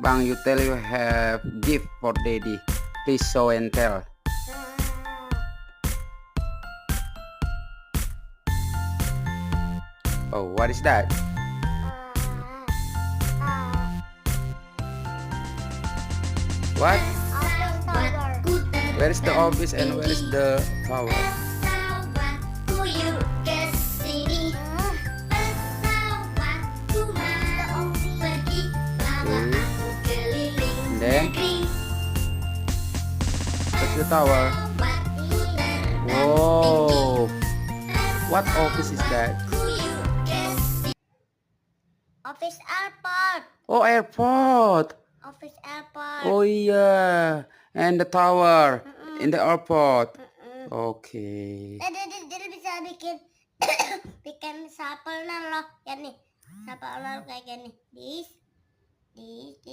Bang, you tell you have gift for daddy. Please show and tell. Oh, what is that? What? Where is the office and where is the tower? Then where's the tower? Whoa! What office is that? Office airport. Oh, airport. Office airport. Oh yeah, and the tower in the airport. Oke. Jadi bisa bikin bikin sapel loh, ya nih. Sapel kayak gini. This.